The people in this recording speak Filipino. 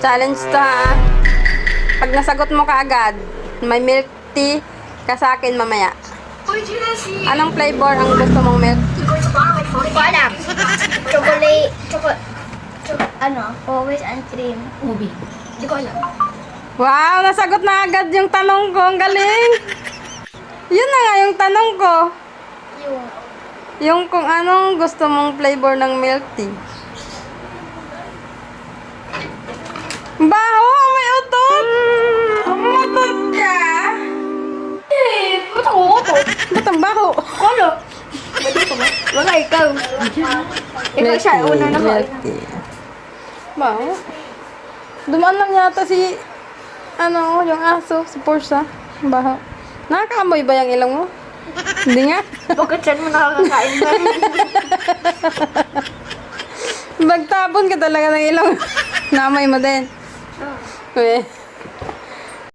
Challenge to ha. Pag nasagot mo kaagad, may milk tea ka sa akin mamaya. Anong flavor ang gusto mong milk tea? Hindi ko alam. Chocolate, always and cream. Ubi. Hindi ko alam. Wow, nasagot na agad yung tanong ko. Ang galing. Yun na nga yung tanong ko. Yung, Yung kung anong gusto mong flavor ng milk tea. Baho, may utot. Umutot ka. ba't ako ko? Ba't ang baho? Kolo. Pwede ko ba? Wala, ikaw. Ikaw siya, una na ko. Milk tea. Baho. Dumaan lang yata si, yung aso, si Portia. Baho. Nakakaamoy ba yung ilong mo? Hindi nga. Bakit siya mo nakakakain ba? Bagtapon ka talaga ng ilong. Namay mo din. Eh.